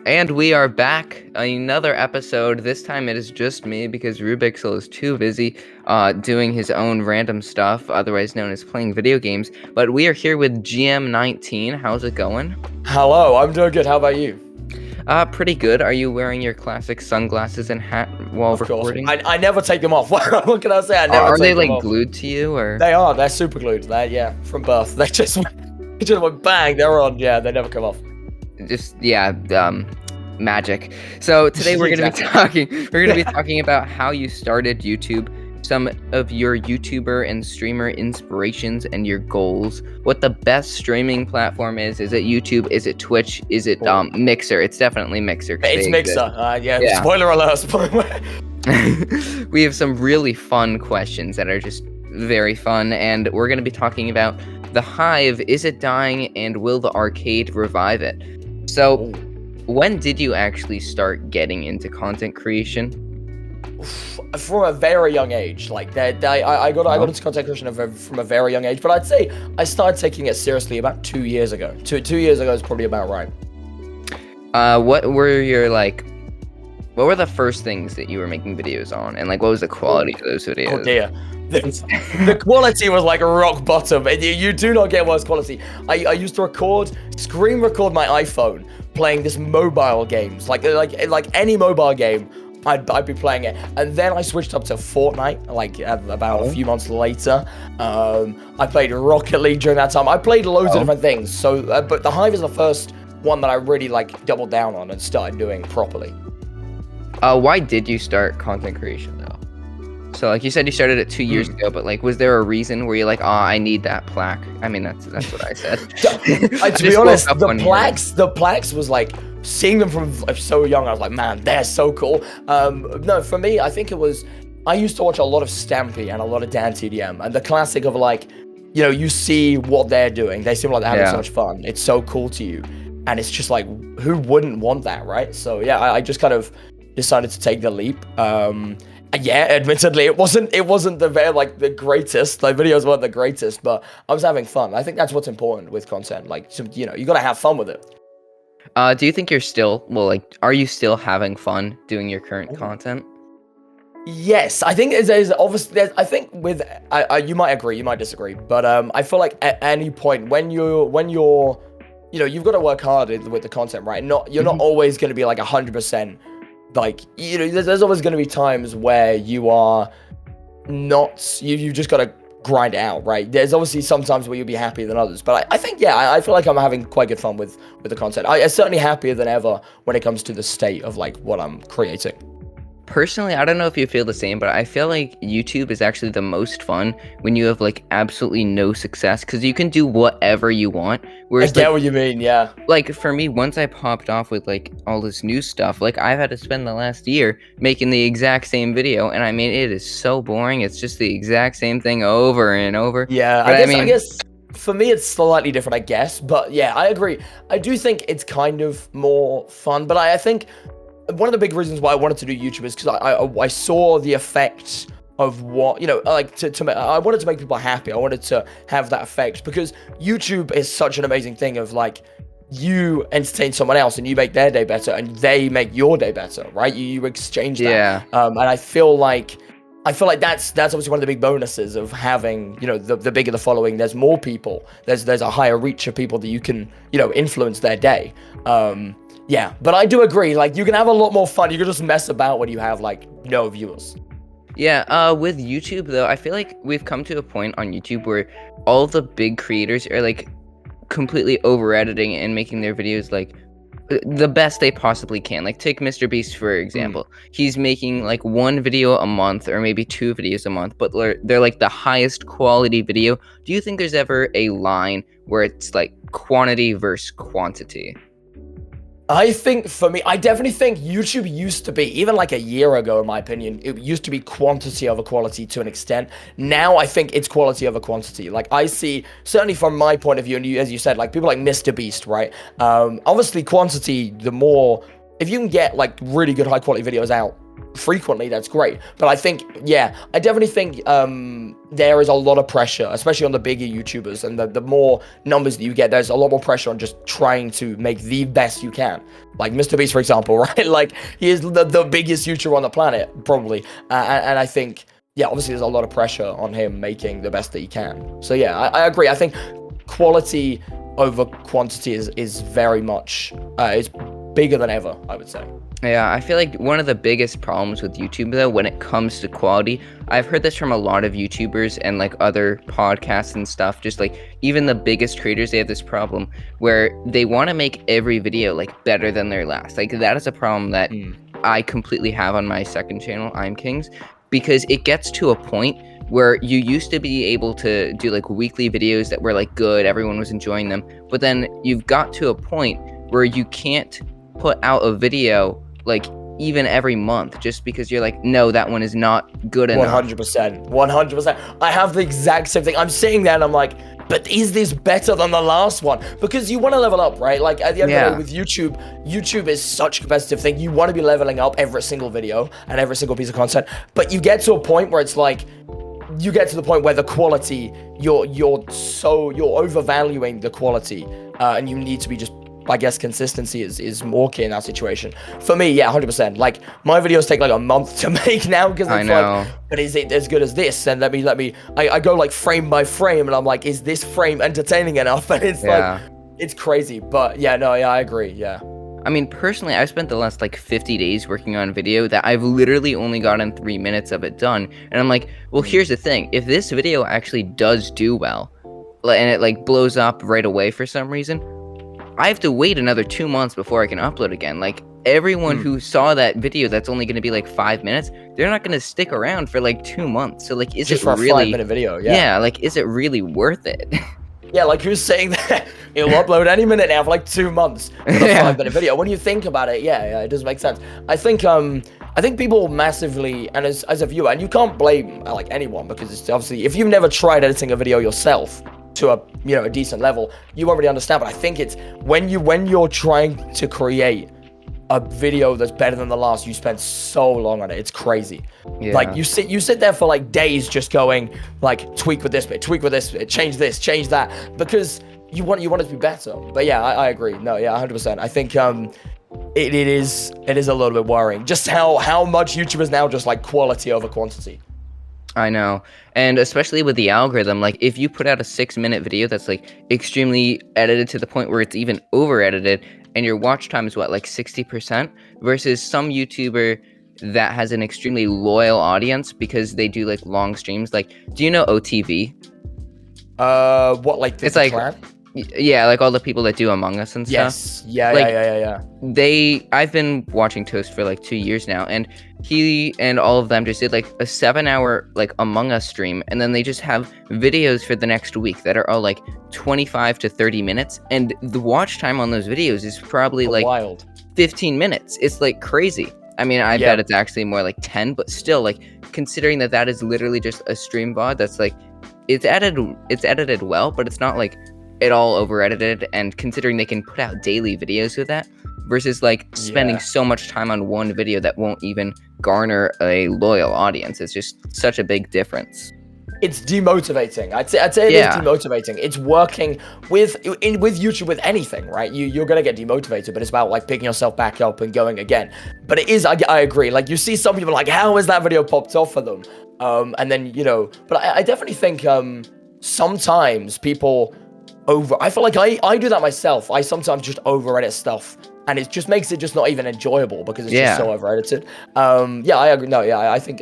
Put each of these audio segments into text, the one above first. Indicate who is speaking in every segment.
Speaker 1: And we are back, another episode. This time it is just me because Rubixel is too busy doing his own random stuff, otherwise known as playing video games. But we are here with GM19. How's it going?
Speaker 2: Hello, I'm doing good. How about you?
Speaker 1: Pretty good. Are you wearing your classic sunglasses and hat while recording?
Speaker 2: I never take them off. What can I say? I never
Speaker 1: Are they
Speaker 2: take them
Speaker 1: like
Speaker 2: off.
Speaker 1: glued to you, or?
Speaker 2: They are. They're super glued. Yeah, from birth. They just went bang. They're on. Yeah, they never come off.
Speaker 1: Magic. So today we're gonna be talking about how you started YouTube, some of your YouTuber and streamer inspirations and your goals, what the best streaming platform is it YouTube, is it Twitch, is it Mixer? It's definitely Mixer.
Speaker 2: It's Mixer. Yeah. Spoiler alert.
Speaker 1: We have some really fun questions that are just very fun, and we're going to be talking about the Hive. Is it dying, and will the arcade revive it? So when did you actually start getting into content creation?
Speaker 2: From a very young age. Like I got into content creation from a very young age, but I'd say I started taking it seriously about 2 years ago. Two years ago is probably about right.
Speaker 1: What were the first things that you were making videos on, and like what was the quality of those videos?
Speaker 2: Oh dear. The quality was like rock bottom, and you do not get worse quality. I used to screen record my iPhone playing this mobile games, like any mobile game. I'd be playing it, and then I switched up to Fortnite, like about a few months later. I played Rocket League during that time. I played loads of different things. So, but the Hive is the first one that I really like doubled down on and started doing properly.
Speaker 1: Why did you start content creation though? So like you said, you started it 2 years ago, but like, was there a reason where you're like, I need that plaque? I mean, that's what I said.
Speaker 2: To be honest, the plaques was like, seeing them from so young, I was like, man, they're so cool. No, for me, I think I used to watch a lot of Stampy and a lot of Dan TDM, and the classic of like, you see what they're doing. They seem like they're having so much fun. It's so cool to you. And it's just like, who wouldn't want that, right? So yeah, I just kind of decided to take the leap. Yeah, admittedly, it wasn't the greatest. The videos weren't the greatest, but I was having fun. I think that's what's important with content. Like, you gotta have fun with it.
Speaker 1: Do you think are you still having fun doing your current content?
Speaker 2: Yes, I think there's obviously, I think with, you might agree, you might disagree, but I feel like at any point when you're, you've got to work hard with the content, right? You're not always going to be like 100%. Like, there's always going to be times where you are not, you just got to grind it out, right? There's obviously some times where you'll be happier than others, but I think, I feel like I'm having quite good fun with the content. I'm certainly happier than ever when it comes to the state of like what I'm creating.
Speaker 1: Personally, I don't know if you feel the same, but I feel like YouTube is actually the most fun when you have like absolutely no success, because you can do whatever you want. Whereas,
Speaker 2: I get what you mean, yeah.
Speaker 1: Like for me, once I popped off with like all this new stuff, like I've had to spend the last year making the exact same video, and I mean, it is so boring. It's just the exact same thing over and over.
Speaker 2: Yeah, I guess for me it's slightly different, I guess, but yeah, I agree. I do think it's kind of more fun, but I think one of the big reasons why I wanted to do YouTube is because I saw the effects of what, like I wanted to make people happy. I wanted to have that effect, because YouTube is such an amazing thing of like, you entertain someone else and you make their day better and they make your day better, right? You exchange that.
Speaker 1: Yeah.
Speaker 2: And I feel like that's obviously one of the big bonuses of having, the bigger the following, there's more people, there's a higher reach of people that you can, influence their day. Yeah, but I do agree, like, you can have a lot more fun. You can just mess about when you have, like, no viewers.
Speaker 1: Yeah, with YouTube, though, I feel like we've come to a point on YouTube where all the big creators are, like, completely over-editing and making their videos, like, the best they possibly can. Like, take Mr. Beast, for example. He's making, like, one video a month or maybe 2 videos a month, but they're, like, the highest quality video. Do you think there's ever a line where it's, like, quantity versus quantity?
Speaker 2: I think for me, I definitely think YouTube used to be, even like a year ago, in my opinion, it used to be quantity over quality to an extent. Now I think it's quality over quantity. Like, I see, certainly from my point of view, and as you said, like people like Mr. Beast, right? Obviously quantity, the more if you can get like really good high quality videos out frequently, that's great. But I think, yeah, I definitely think there is a lot of pressure, especially on the bigger YouTubers, and the more numbers that you get, there's a lot more pressure on just trying to make the best you can. Like MrBeast, for example, right? Like, he is the biggest YouTuber on the planet, probably. And I think, yeah, obviously there's a lot of pressure on him making the best that he can. So yeah, I agree. I think quality over quantity is very much, it's bigger than ever, I would say.
Speaker 1: Yeah, I feel like one of the biggest problems with YouTube, though, when it comes to quality, I've heard this from a lot of YouTubers and like other podcasts and stuff, just like even the biggest creators, they have this problem where they want to make every video like better than their last. Like, that is a problem that I completely have on my second channel, I'm Kings, because it gets to a point where you used to be able to do like weekly videos that were like good, everyone was enjoying them, but then you've got to a point where you can't put out a video like even every month just because you're like, no, that one is not good enough.
Speaker 2: 100%. I have the exact same thing. I'm sitting there and I'm like, but is this better than the last one? Because you want to level up, right? Like, at the end of the day, with YouTube is such a competitive thing. You want to be leveling up every single video and every single piece of content, but you get to a point where it's like, you get to the point where the quality, you're overvaluing the quality, and you need to be just, I guess, consistency is more key in that situation. For me, yeah, 100%. Like, my videos take like a month to make now because it's like, but is it as good as this? And let me, I go like frame by frame, and I'm like, is this frame entertaining enough? And it's like, it's crazy. But yeah, no, yeah, I agree. Yeah.
Speaker 1: I mean, personally, I've spent the last like 50 days working on a video that I've literally only gotten 3 minutes of it done. And I'm like, well, here's the thing. If this video actually does do well, and it like blows up right away for some reason, I have to wait another 2 months before I can upload again. Like, everyone who saw that video that's only going to be like 5 minutes, they're not going to stick around for like 2 months. So like, is
Speaker 2: just
Speaker 1: it
Speaker 2: for
Speaker 1: really
Speaker 2: a 5-minute video? Yeah.
Speaker 1: Yeah, like, is it really worth it?
Speaker 2: Yeah, like, who's saying that it'll upload any minute now for like 2 months for a 5-minute video? When you think about it, yeah, it does make sense. I think people massively, and as a viewer, and you can't blame like anyone, because it's obviously, if you've never tried editing a video yourself to a decent level, you won't really understand. But I think it's when you're trying to create a video that's better than the last, you spend so long on it, it's crazy. Like, you sit there for like days just going like, tweak with this bit, change this, change that, because you want it to be better. But yeah, I agree. No, yeah, 100%. I think it is a little bit worrying just how much YouTubers now just like quality over quantity.
Speaker 1: I know. And especially with the algorithm, like, if you put out a 6-minute video that's like extremely edited to the point where it's even over edited, and your watch time is what, like 60%, versus some YouTuber that has an extremely loyal audience because they do like long streams. Like, do you know OTV?
Speaker 2: What, like
Speaker 1: it's like clan? Yeah, like all the people that do Among Us and stuff.
Speaker 2: Yes. Yeah,
Speaker 1: like,
Speaker 2: yeah.
Speaker 1: I've been watching Toast for like 2 years now, and he and all of them just did like a 7-hour like Among Us stream, and then they just have videos for the next week that are all like 25 to 30 minutes, and the watch time on those videos is probably like
Speaker 2: wild
Speaker 1: 15 minutes. It's like crazy. I mean, I bet it's actually more like 10, but still, like, considering that is literally just a stream VOD, that's like, it's edited well, but it's not like it all over edited, and considering they can put out daily videos with that versus like spending so much time on one video that won't even garner a loyal audience, it's just such a big difference.
Speaker 2: It's demotivating. I'd say it is demotivating. It's working with YouTube with anything, right? You're gonna get demotivated, but it's about like picking yourself back up and going again. But it is, I agree. Like, you see some people like, how has that video popped off for them? And then, but I definitely think sometimes people I feel like I do that myself. I sometimes just over edit stuff, and it just makes it just not even enjoyable because it's just so over edited. I agree. No, yeah, I think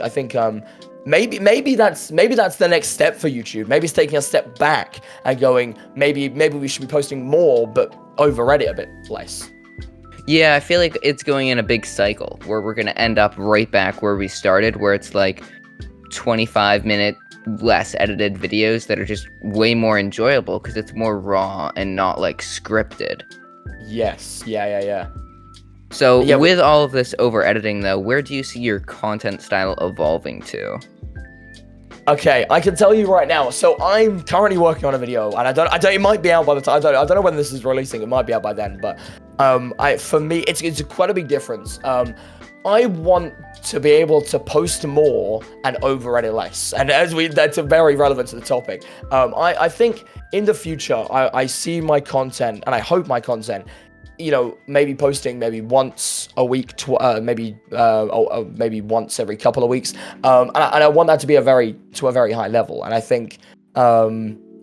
Speaker 2: maybe that's the next step for YouTube. Maybe it's taking a step back and going, maybe we should be posting more, but over edit a bit less.
Speaker 1: Yeah, I feel like it's going in a big cycle where we're gonna end up right back where we started, where it's like 25-minute less edited videos that are just way more enjoyable because it's more raw and not like scripted.
Speaker 2: Yes. Yeah.
Speaker 1: So with all of this over editing though, where do you see your content style evolving to?
Speaker 2: Okay, I can tell you right now. So I'm currently working on a video, and I don't. It might be out by the time. I don't know when this is releasing. It might be out by then, but For me, it's quite a big difference. I want to be able to post more and over-edit less, and that's very relevant to the topic. I think in the future, I see my content, and I hope my content, maybe posting maybe once a week, maybe once every couple of weeks, and I want that to be a very high level, and I think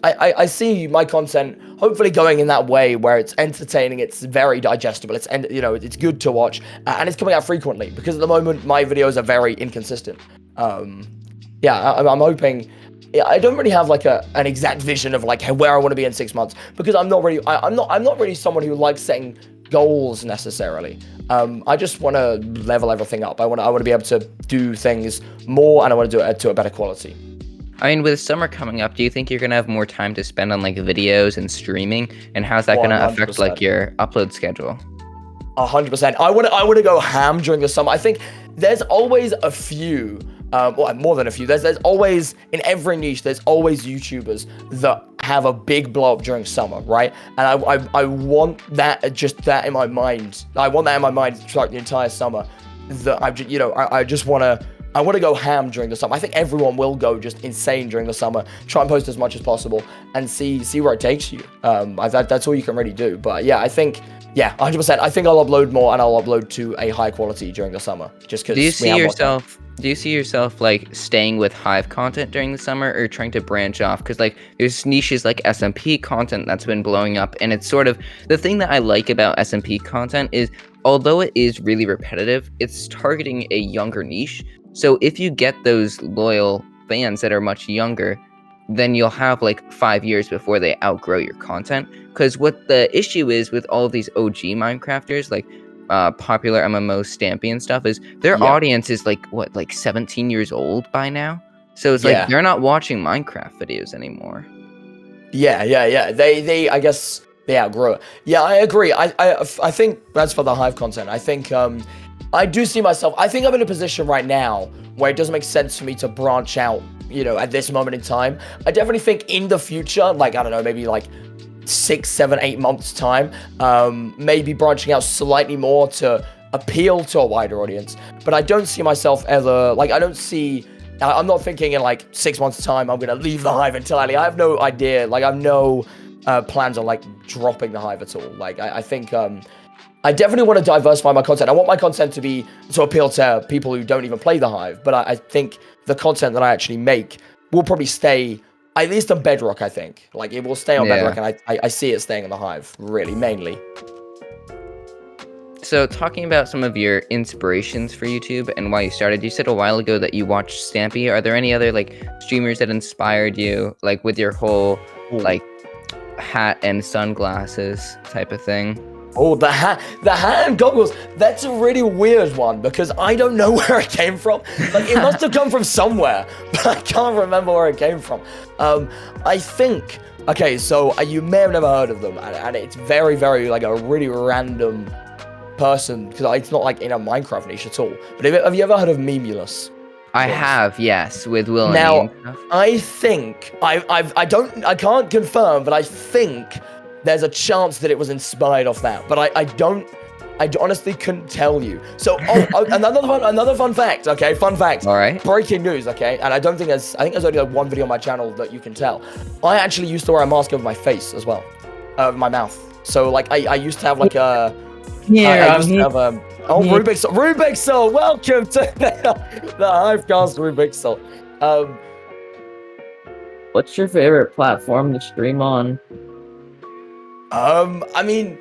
Speaker 2: I see my content hopefully going in that way where it's entertaining, it's very digestible, it's good to watch, and it's coming out frequently, because at the moment my videos are very inconsistent. I'm hoping. I don't really have like an exact vision of like where I want to be in 6 months, because I'm not really someone who likes setting goals necessarily. I just want to level everything up. I want to be able to do things more, and I want to do it to a better quality.
Speaker 1: I mean, with summer coming up, do you think you're gonna have more time to spend on like videos and streaming? And how's that gonna affect like your upload schedule?
Speaker 2: 100%. I want to go ham during the summer. I think there's always a few, more than a few. There's always, in every niche, there's always YouTubers that have a big blow up during summer, right? And I want that in my mind. I want that in my mind throughout the entire summer. That I want to go ham during the summer. I think everyone will go just insane during the summer. Try and post as much as possible and see where it takes you. That's all you can really do. But yeah, I think 100%. I think I'll upload more, and I'll upload to a high quality during the summer. Just because.
Speaker 1: Do you see yourself like staying with Hive content during the summer, or trying to branch off? Because like there's niches like SMP content that's been blowing up, and it's sort of the thing that I like about SMP content is, although it is really repetitive, it's targeting a younger niche. So if you get those loyal fans that are much younger, then you'll have like 5 years before they outgrow your content. Because what the issue is with all of these OG Minecrafters, like popular MMO Stampy and stuff, is their audience is like 17 years old by now. So it's like they're not watching Minecraft videos anymore.
Speaker 2: Yeah. They I guess they outgrow it. Yeah, I agree. I think that's for the Hive content. I think I do see myself. I think I'm in a position right now where it doesn't make sense for me to branch out, at this moment in time. I definitely think in the future, like, I don't know, maybe like 6, 7, 8 months time, maybe branching out slightly more to appeal to a wider audience. But I don't see myself ever, like, I'm not thinking in like 6 months time, I'm going to leave the Hive entirely. I have no idea. Like, I have no plans on like dropping the Hive at all. Like, I think, I definitely want to diversify my content. I want my content to appeal to people who don't even play the Hive. But I think the content that I actually make will probably stay, at least on Bedrock, I think. Like, it will stay on Bedrock, and I see it staying in the Hive, really, mainly.
Speaker 1: So, talking about some of your inspirations for YouTube and why you started, you said a while ago that you watched Stampy. Are there any other, like, streamers that inspired you, like, with your whole, like, hat and sunglasses type of thing?
Speaker 2: Oh, the hat and goggles. That's a really weird one, because I don't know where it came from. Like, it must have come from somewhere, but I can't remember where it came from. I think, okay, so you may have never heard of them, and it's very, very, like, a really random person, because it's not like in a Minecraft niche at all. But have you ever heard of Memulus?
Speaker 1: I have, yes, with Will and
Speaker 2: now,
Speaker 1: and stuff.
Speaker 2: I think I can't confirm, but I think there's a chance that it was inspired off that, but I honestly couldn't tell you. So, another fun fact, okay? Fun fact.
Speaker 1: All right.
Speaker 2: Breaking news, okay? And I think there's only like one video on my channel that you can tell. I actually used to wear a mask over my face as well, my mouth. So, like, I used to have like a. Rubik's Soul. Welcome to the Hivecast Rubik's Soul.
Speaker 3: What's your favorite platform to stream on?
Speaker 2: I mean,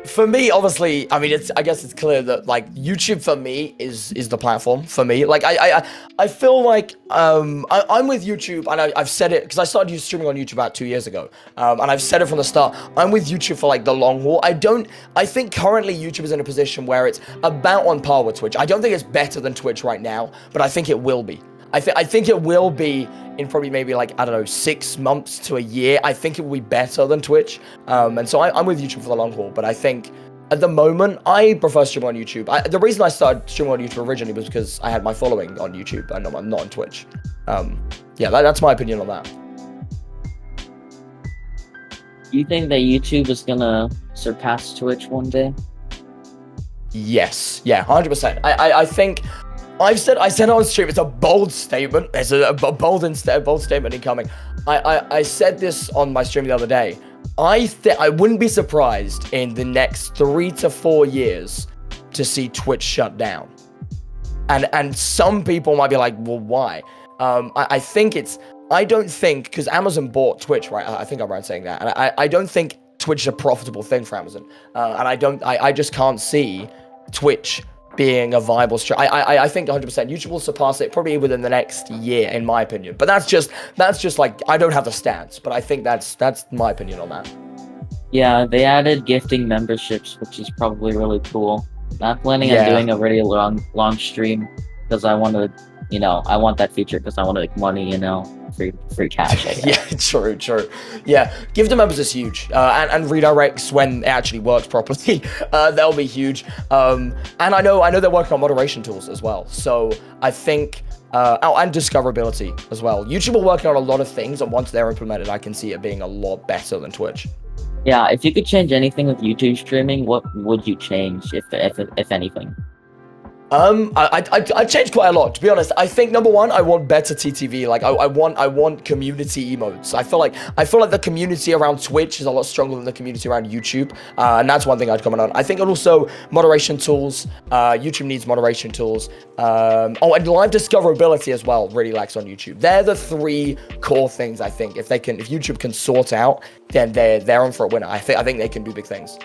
Speaker 2: for me, obviously, I mean, I guess it's clear that like YouTube for me is the platform for me. Like I feel like I'm with YouTube, and I've said it because I started streaming on YouTube about 2 years ago, and I've said it from the start. I'm with YouTube for like the long haul. I think currently YouTube is in a position where it's about on par with Twitch. I don't think it's better than Twitch right now, but I think it will be. I think it will be in probably maybe like, I don't know, 6 months to a year. I think it will be better than Twitch. And so I'm with YouTube for the long haul. But I think at the moment, I prefer streaming on YouTube. The reason I started streaming on YouTube originally was because I had my following on YouTube, and I'm not on Twitch. Yeah, that's my opinion on that.
Speaker 3: Do you think that YouTube is gonna surpass Twitch one day?
Speaker 2: Yes. Yeah, 100%. I think I said it on stream. It's a bold statement. It's a bold statement incoming. I said this on my stream the other day. I wouldn't be surprised in the next 3 to 4 years to see Twitch shut down. And some people might be like, well, why? I don't think, because Amazon bought Twitch, right? I think I'm right saying that. And I don't think Twitch is a profitable thing for Amazon. And I just can't see Twitch being a viable I think 100% YouTube will surpass it probably within the next year, in my opinion. But that's just like, I don't have the stats, but I think that's my opinion on that.
Speaker 3: Yeah, they added gifting memberships, which is probably really cool. Not planning on doing a really long stream because I want to, I want that feature because I want to make money, free cash. I guess.
Speaker 2: Yeah, true. Yeah, gift members is huge, and redirects when it actually works properly. They'll be huge. And I know they're working on moderation tools as well. So I think, and discoverability as well. YouTube are working on a lot of things, and once they're implemented, I can see it being a lot better than Twitch.
Speaker 3: Yeah, if you could change anything with YouTube streaming, what would you change, if anything?
Speaker 2: I changed quite a lot, to be honest. I think number one, I want better TTV. Like I want community emotes. I feel like the community around Twitch is a lot stronger than the community around YouTube, and that's one thing I'd comment on. I think also moderation tools. YouTube needs moderation tools. And live discoverability as well really lacks on YouTube. They're the 3 core things I think. If YouTube can sort out, then they're on for a winner. I think they can do big things.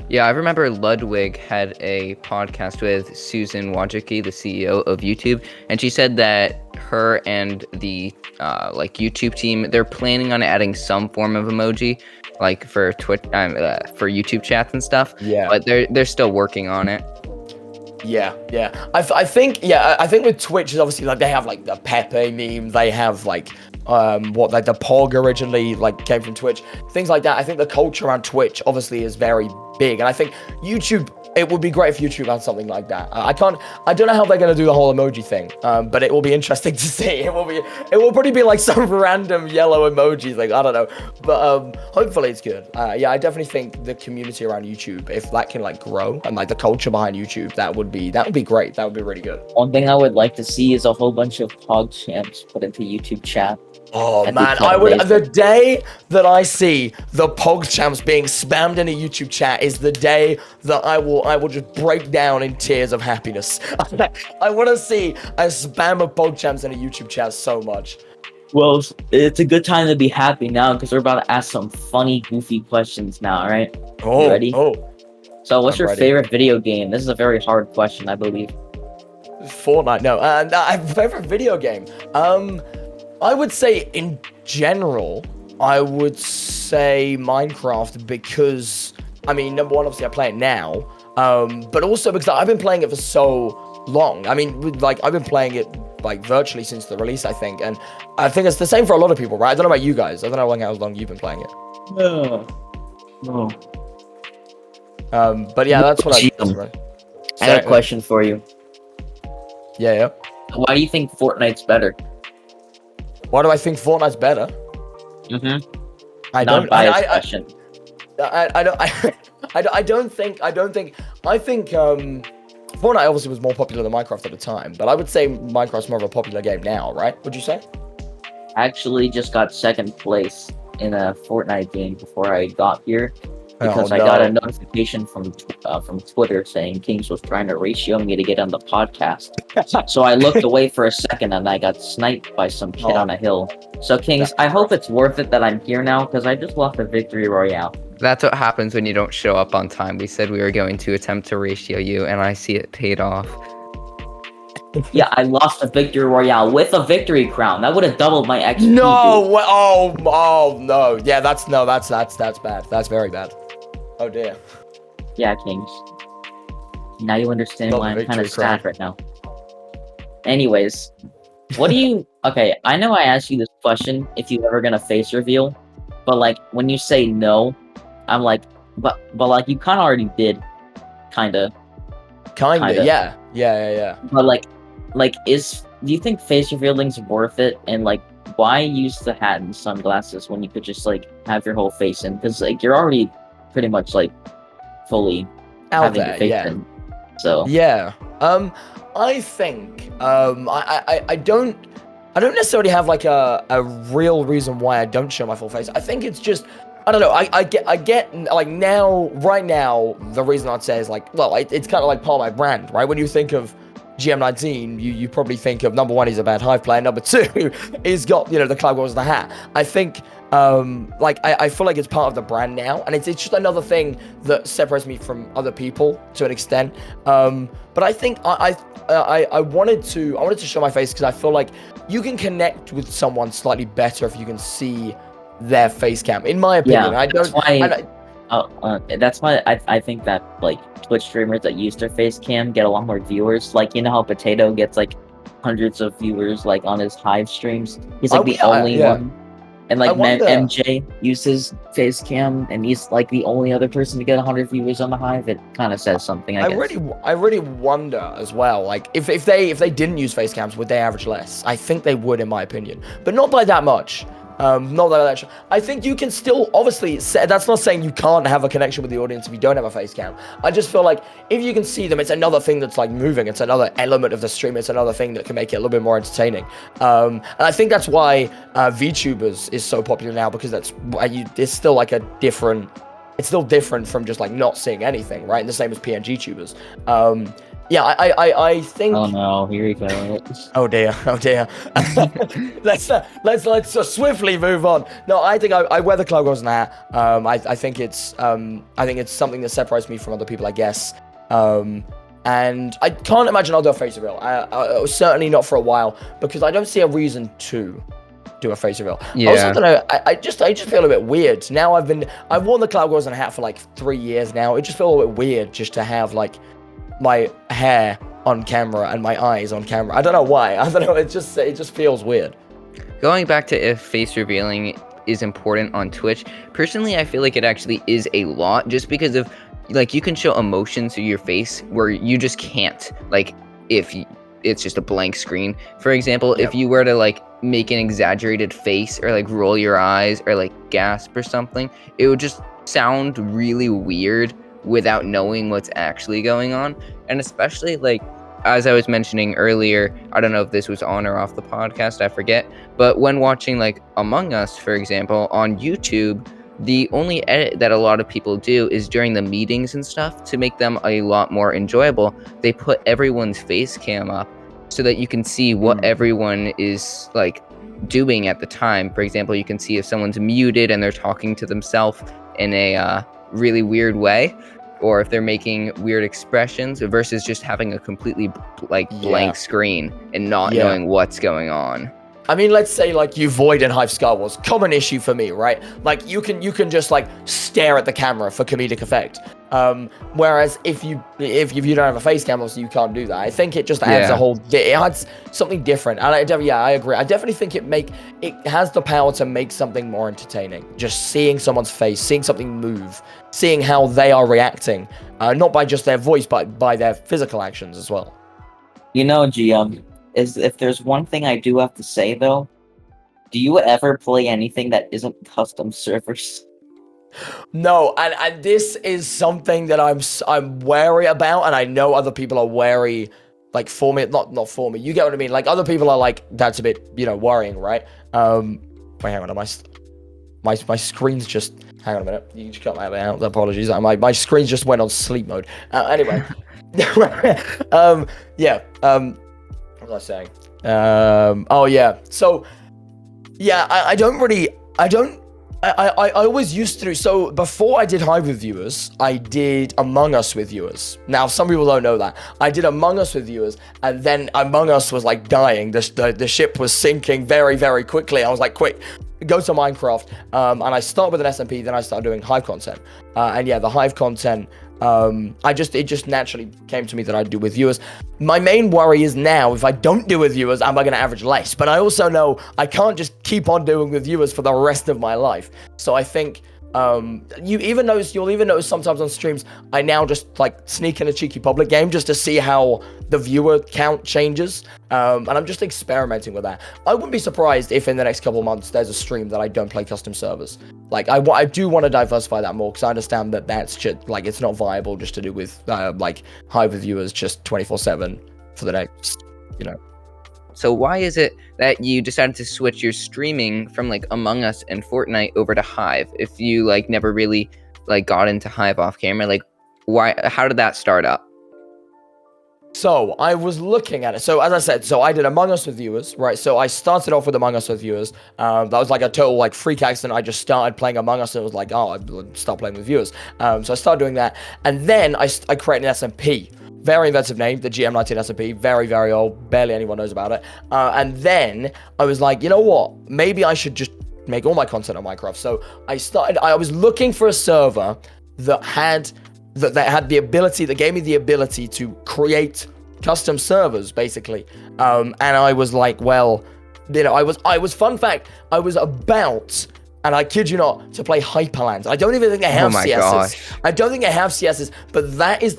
Speaker 1: Yeah, I remember Ludwig had a podcast with Susan Wojcicki, the CEO of YouTube, and she said that her and the YouTube team, they're planning on adding some form of emoji, like for Twitch, for YouTube chats and stuff.
Speaker 2: Yeah,
Speaker 1: but they're still working on it.
Speaker 2: Yeah. I think with Twitch is obviously like they have like the Pepe meme, they have like the Pog originally like came from Twitch, things like that. I think the culture around Twitch obviously is very big, and I think YouTube, it would be great if YouTube had something like that. I don't know how they're gonna do the whole emoji thing, but it will be interesting to see. It will probably be like some random yellow emojis, like I don't know, but hopefully it's good. Yeah, I definitely think the community around YouTube, if that can like grow, and like the culture behind YouTube, that would be great. That would be really good.
Speaker 3: One thing I would like to see is a whole bunch of Pog champs put into YouTube chat.
Speaker 2: Oh man, the day that I see the Pog champs being spammed in a YouTube chat is the day that I will just break down in tears of happiness. I want to see a spam of Pog champs in a YouTube chat so much.
Speaker 3: Well, it's a good time to be happy now because we're about to ask some funny, goofy questions now, all right?
Speaker 2: Oh,
Speaker 3: you ready?
Speaker 2: Oh.
Speaker 3: So what's your favorite video game? This is a very hard question, I believe.
Speaker 2: Fortnite, no. Favorite video game? I would say in general, I would say Minecraft because, I mean, number one, obviously I play it now, but also because I've been playing it for so long. I mean, like, I've been playing it, like, virtually since the release, I think, and I think it's the same for a lot of people, right? I don't know about you guys. I don't know how long you've been playing it.
Speaker 3: No.
Speaker 2: But yeah, that's what I
Speaker 3: got a question for you.
Speaker 2: Yeah.
Speaker 3: Why do you think Fortnite's better?
Speaker 2: Why do I think Fortnite's better? I think Fortnite obviously was more popular than Minecraft at the time, but I would say Minecraft's more of a popular game now, right? Would you say?
Speaker 3: I actually just got second place in a Fortnite game before I got here because I got a notification from Twitter saying Kings was trying to ratio me to get on the podcast. So I looked away for a second and I got sniped by some kid on a hill. So Kings, I hope it's worth it that I'm here now because I just lost a victory royale.
Speaker 1: That's what happens when you don't show up on time. We said we were going to attempt to ratio you, and I see it paid off.
Speaker 3: Yeah, I lost a victory royale with a victory crown. That would have doubled my XP.
Speaker 2: No! Oh no! Yeah, that's bad. That's very bad. Oh dear.
Speaker 3: Yeah, Kings. Now you understand why I'm kind of sad right now. Anyways, what do you? Okay, I know I asked you this question if you ever gonna face reveal, but like when you say no, I'm like, but like you kind of already did, kinda. Yeah. But like, do you think face revealing's worth it? And like, why use the hat and sunglasses when you could just like have your whole face in? Because like you're already pretty much like fully
Speaker 2: out
Speaker 3: having
Speaker 2: there,
Speaker 3: your face
Speaker 2: yeah.
Speaker 3: in. So
Speaker 2: Yeah. I think I don't necessarily have like a real reason why I don't show my full face. I think it's just I don't know. I get like now right now the reason I'd say is like well it's kind of like part of my brand, right? When you think of GM19, you probably think of number one, he's a bad Hive player. Number two, he's got the Cloud Wars in the hat. I think like I feel like it's part of the brand now, and it's just another thing that separates me from other people to an extent. But I think I wanted to show my face because I feel like you can connect with someone slightly better if you can see their face cam. In my opinion,
Speaker 3: that's why I think that like Twitch streamers that use their face cam get a lot more viewers. Like how Potato gets like hundreds of viewers like on his Hive streams. He's like the only one. And like MJ uses face cam, and he's like the only other person to get 100 viewers on the Hive. It kind of says something. I guess.
Speaker 2: I really wonder as well. Like if they didn't use face cams, would they average less? I think they would, in my opinion, but not by that much. Not that much. I think you can still obviously that's not saying you can't have a connection with the audience if you don't have a face cam. I just feel like if you can see them, it's another thing that's like moving. It's another element of the stream. It's another thing that can make it a little bit more entertaining. And I think that's why VTubers is so popular now, because it's still like it's still different from just like not seeing anything, right? And the same as PNG tubers. Yeah, I think.
Speaker 3: Oh no! Here we go.
Speaker 2: Oh dear! Let's swiftly move on. No, I think I wear the Cloud Wars in the hat. I think it's something that separates me from other people, I guess. And I can't imagine I'll do a face reveal. Certainly not for a while, because I don't see a reason to do a face reveal.
Speaker 1: Yeah.
Speaker 2: I also don't know. I just feel a bit weird now. I've worn the Cloud Wars in a hat for like 3 years now. It just feels a little bit weird just to have like my hair on camera and my eyes on camera. I don't know why. I don't know. It just feels weird.
Speaker 1: Going back to if face revealing is important on Twitch, personally, I feel like it actually is a lot, just because of like you can show emotions through your face where you just can't, like if it's just a blank screen. For example, if you were to like make an exaggerated face or like roll your eyes or like gasp or something, it would just sound really weird without knowing what's actually going on. And especially like as I was mentioning earlier, I don't know if this was on or off the podcast, I forget, but when watching like Among Us, for example, on YouTube, the only edit that a lot of people do is during the meetings and stuff to make them a lot more enjoyable. They put everyone's face cam up so that you can see what everyone is like doing at the time. For example, you can see if someone's muted and they're talking to themselves in a really weird way, or if they're making weird expressions, versus just having a completely blank screen and not knowing what's going on.
Speaker 2: I mean, let's say like you void in Hive Star Wars, common issue for me, right? Like you can just like stare at the camera for comedic effect. Whereas if you don't have a face cam, obviously you can't do that. I think it just adds it adds something different. And I agree. I definitely think it has the power to make something more entertaining. Just seeing someone's face, seeing something move, seeing how they are reacting, not by just their voice, but by their physical actions as well.
Speaker 3: You know, GM, is if there's one thing I do have to say though, do you ever play anything that isn't custom servers?
Speaker 2: No, and this is something that I'm wary about, and I know other people are wary, like for me, not for me. You get what I mean? Like other people are like, that's a bit, worrying, right? Wait, hang on, my screen's just. Hang on a minute. You can just cut my out. Apologies. My screen just went on sleep mode. Anyway, what was I saying? Oh yeah. So yeah, I always used to. So before I did Hive with viewers, I did Among Us with viewers. Now some people don't know that I did Among Us with viewers, and then Among Us was like dying. The ship was sinking very, very quickly. I was like, quick, go to Minecraft. And I started with an SMP, then I started doing Hive content. And yeah, the Hive content. It just naturally came to me that I'd do with viewers. My main worry is now, if I don't do with viewers, am I going to average less? But I also know I can't just keep on doing with viewers for the rest of my life. So I think You'll even notice sometimes on streams, I now just like sneak in a cheeky public game just to see how the viewer count changes. And I'm just experimenting with that. I wouldn't be surprised if in the next couple of months there's a stream that I don't play custom servers. Like I do want to diversify that more because I understand that that's just like it's not viable just to do with like Hive viewers just 24/7 for the next,
Speaker 1: So why is it that you decided to switch your streaming from like Among Us and Fortnite over to Hive if you like never really like got into Hive off camera? Like how did that start up?
Speaker 2: So I was looking at it. So as I said, I did Among Us with viewers, right? So I started off with Among Us with viewers. That was like a total like freak accident. I just started playing Among Us and it was like, oh, I'd start playing with viewers. So I started doing that. And then I created an SMP. Very inventive name, the GM19 SMP, very, very old, barely anyone knows about it. And then I was like, you know what? Maybe I should just make all my content on Minecraft. So I was looking for a server that had the ability, that gave me the ability to create custom servers, basically. And I was like, well, fun fact, I was about, and I kid you not, to play Hyperlands. I don't even think I have CSs.
Speaker 1: Gosh.
Speaker 2: I don't think I have CSs, but that's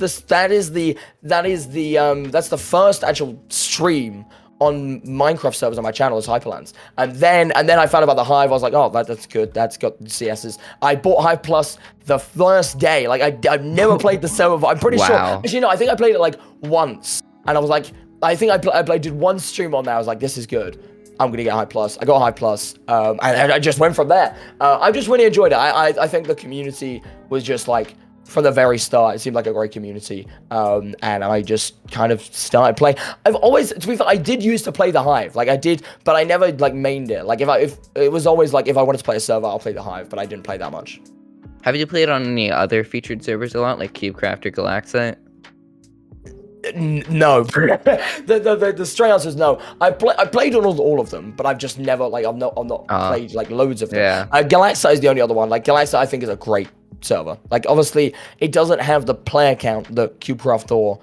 Speaker 2: the first actual stream on Minecraft servers on my channel is Hyperlands. And then I found about the Hive. I was like, oh, that's good. That's got CSs. I bought Hive Plus the first day. Like I've never played the server. I'm pretty sure. Actually, no, I think I played it like once, and I was like, I think I did one stream on that. I was like, this is good. I'm gonna get Hive Plus. I got Hive Plus, and I just went from there. I just really enjoyed it. I think the community was just like, from the very start, it seemed like a great community, and I just kind of started playing. I've always, to be fair, I did used to play the Hive, like I did, but I never like mained it. Like if it was always like if I wanted to play a server, I'll play the Hive, but I didn't play that much.
Speaker 1: Have you played on any other featured servers a lot, like CubeCraft or Galaxite?
Speaker 2: No. the straight answer is no. I played on all of them, but I've just never I've not played like loads of them.
Speaker 1: Yeah.
Speaker 2: Galaxite is the only other one. Like Galaxite, I think is a great server. Like obviously, it doesn't have the player count that CubeCraft or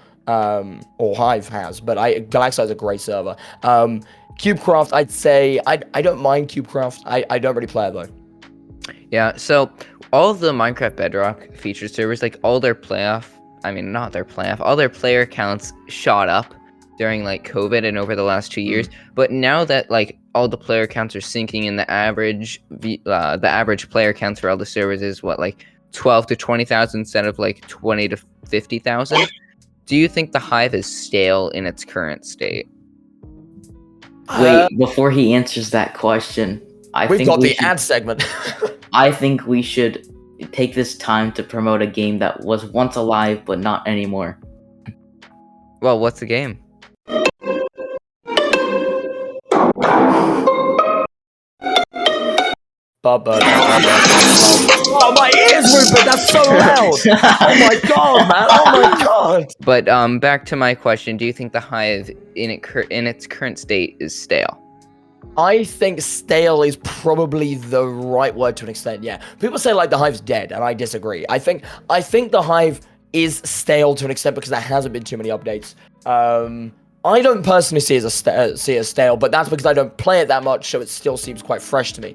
Speaker 2: Hive has, but Galaxite is a great server. CubeCraft, I'd say I don't mind CubeCraft. I don't really play it though.
Speaker 1: Yeah. So all of the Minecraft Bedrock featured servers, like all their all their player counts shot up during like COVID and over the last 2 years. But now that like all the player counts are sinking and the average player counts for all the servers is what, like 12 to 20,000 instead of like 20 to 50,000. Do you think the Hive is stale in its current state?
Speaker 3: Wait, before he answers that question,
Speaker 2: we've got the ad segment.
Speaker 3: I think we should take this time to promote a game that was once alive but not anymore.
Speaker 1: Well, what's the game?
Speaker 2: Oh, my ears, Rupert, that's so loud. Oh my god, man. Oh my god.
Speaker 1: But back to my question, do you think the Hive in its current state is stale?
Speaker 2: I think stale is probably the right word to an extent, yeah. People say like the Hive's dead, and I disagree. I think the Hive is stale to an extent because there hasn't been too many updates. I don't personally see it as stale, but that's because I don't play it that much, so it still seems quite fresh to me.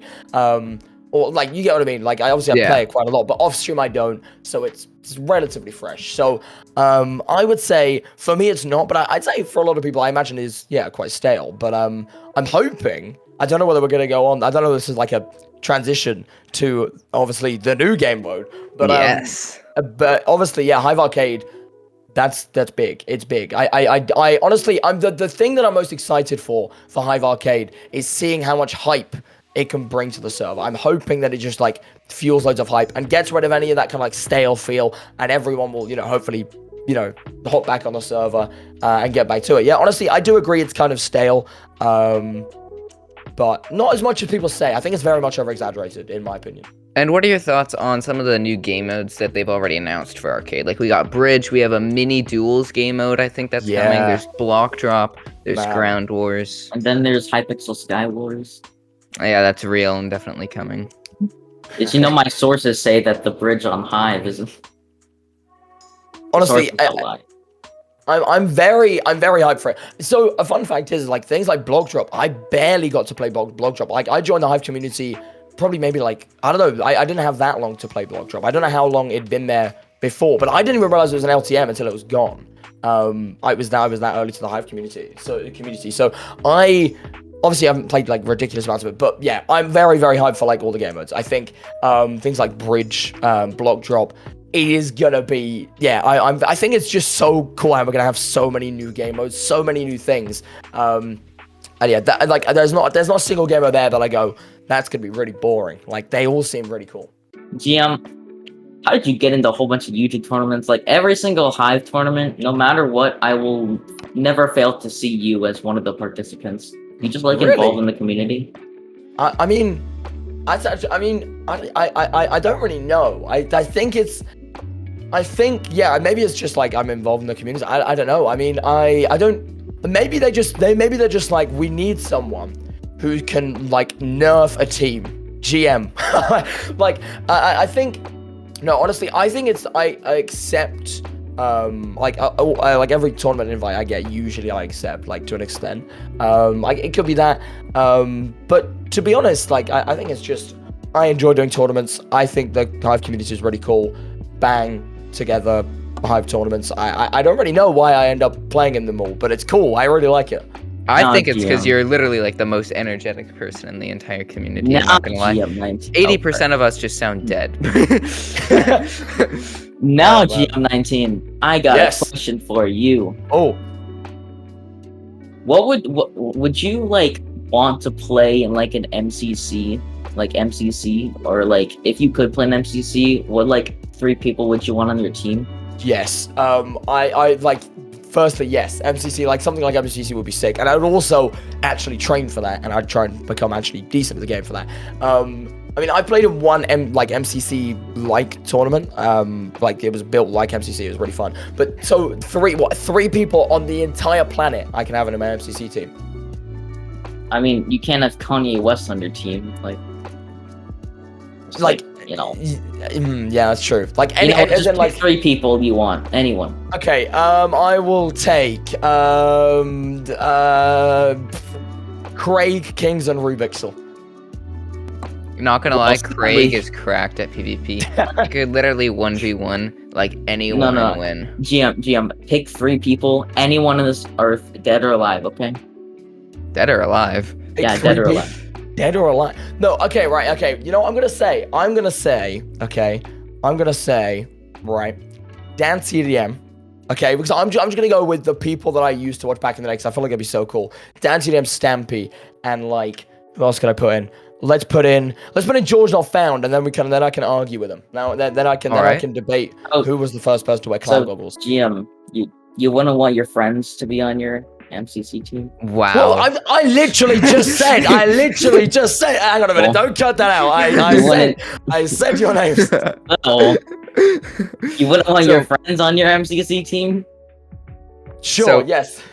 Speaker 2: Or like, you get what I mean? Like I play it quite a lot, but off stream I don't, so it's relatively fresh. So I would say for me it's not, but I'd say for a lot of people I imagine it is quite stale. But I'm hoping, I don't know whether we're gonna go on. I don't know if this is like a transition to obviously the new game mode, but
Speaker 1: yes.
Speaker 2: But obviously Hive Arcade. That's big. It's big. I honestly, the thing that I'm most excited for Hive Arcade is seeing how much hype it can bring to the server. I'm hoping that it just like fuels loads of hype and gets rid of any of that kind of like stale feel, and everyone will, hopefully, hop back on the server and get back to it. Yeah, honestly, I do agree it's kind of stale, but not as much as people say. I think it's very much over-exaggerated, in my opinion.
Speaker 1: And what are your thoughts on some of the new game modes that they've already announced for Arcade? Like, we got Bridge, we have a mini duels game mode, I think that's coming. There's Block Drop, there's Ground Wars.
Speaker 3: And then there's Hypixel Sky Wars.
Speaker 1: Yeah, that's real and definitely coming.
Speaker 3: Did you know my sources say that the bridge on Hive is...
Speaker 2: Honestly, I'm very hyped for it. So a fun fact is, like, things like Block Drop, I barely got to play Block Drop. Like, I joined the Hive community probably maybe like, I don't know. I didn't have that long to play Block Drop. I don't know how long it'd been there before, but I didn't even realize it was an LTM until it was gone. I was that early to the Hive community. So I obviously haven't played like ridiculous amounts of it, but yeah, I'm very, very hyped for like all the game modes. I think things like Bridge, Block Drop, it is gonna be, yeah, I think it's just so cool how we're gonna have so many new game modes, so many new things. And yeah, that, like there's not a single game mode there that I go, that's gonna be really boring. Like they all seem really cool.
Speaker 3: GM, how did you get into a whole bunch of YouTube tournaments? Like every single Hive tournament, no matter what, I will never fail to see you as one of the participants. You just like involved in the community.
Speaker 2: I don't really know. I think yeah, maybe it's just like I'm involved in the community. I don't know. I mean, I don't. Maybe they're just like, we need someone who can like nerf a team. GM. Like I think. No, honestly, I think I accept, like every tournament invite I get, usually I accept, like, to an extent. Like, it could be that, but to be honest, like, I think it's just, I enjoy doing tournaments. I think the Hive community is really cool. Bang together Hive tournaments. I don't really know why I end up playing in them all, but it's cool. I really like it.
Speaker 1: I think it's because you're literally like the most energetic person in the entire community. I'm not gonna lie. 80% of us just sound dead.
Speaker 3: Now, GM19, I got a question for you.
Speaker 2: Oh,
Speaker 3: what would you like want to play in like an MCC, or like if you could play an MCC, what like 3 people would you want on your team?
Speaker 2: Yes. I like. Firstly, yes, MCC, like something like MCC would be sick, and I would also actually train for that, and I'd try and become actually decent at the game for that. I mean, I played in one MCC-like tournament, like it was built like MCC, it was really fun. But so 3 people on the entire planet I can have in my MCC team.
Speaker 3: I mean, you can't have Kanye West on your team, like you know.
Speaker 2: Yeah, that's true. Like
Speaker 3: any, just pick like 3 people you want, anyone.
Speaker 2: Okay, I will take Craig, Kings, and Rubixel.
Speaker 1: Not gonna lie, Craig is cracked at PvP. He could literally 1v1 like anyone and win.
Speaker 3: GM, pick 3 people, anyone on this earth, dead or alive, okay?
Speaker 1: Dead or alive?
Speaker 3: Yeah, dead or alive.
Speaker 2: Dead or alive? No, okay, right, okay. You know what I'm gonna say? Right, Dan TDM. Okay, because I'm just gonna go with the people that I used to watch back in the day, because I feel like it'd be so cool. Dan TDM, Stampy, and like, who else can I put in? Let's put in George Not Found, and then I can argue with him. Now then I can debate who was the first person to wear clown goggles.
Speaker 3: GM, you wouldn't want your friends to be on your MCC team?
Speaker 1: Wow.
Speaker 2: Well, I literally just said. Hang on a minute. Don't cut that out. I said your names.
Speaker 3: Oh. You wouldn't want your friends on your MCC team?
Speaker 2: Sure. Yes.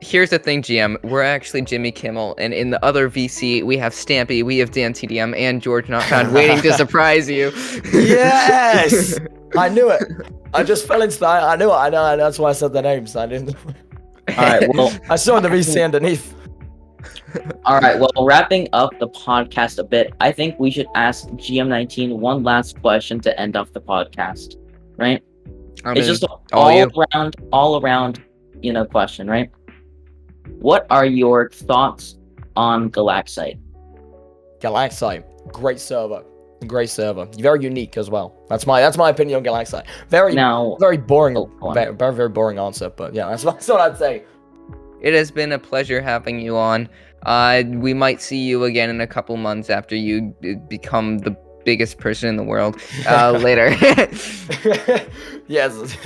Speaker 1: Here's the thing, GM. We're actually Jimmy Kimmel, and in the other VC, we have Stampy, we have Dan TDM, and George Not Found waiting to surprise you.
Speaker 2: Yes. I knew it. I just fell into that. I knew it. That's why I said their names. I didn't.
Speaker 3: Alright, well,
Speaker 2: I saw the VC underneath.
Speaker 3: Alright, well, wrapping up the podcast a bit, I think we should ask GM19 one last question to end off the podcast, right? It's just an all around, question, right? What are your thoughts on Galaxite?
Speaker 2: Galaxite, great server. Very unique as well. That's my opinion on Galaxite. Very boring. Very boring answer, but yeah, that's what I'd say.
Speaker 1: It has been a pleasure having you on. We might see you again in a couple months after you become the biggest person in the world later.
Speaker 2: Yes.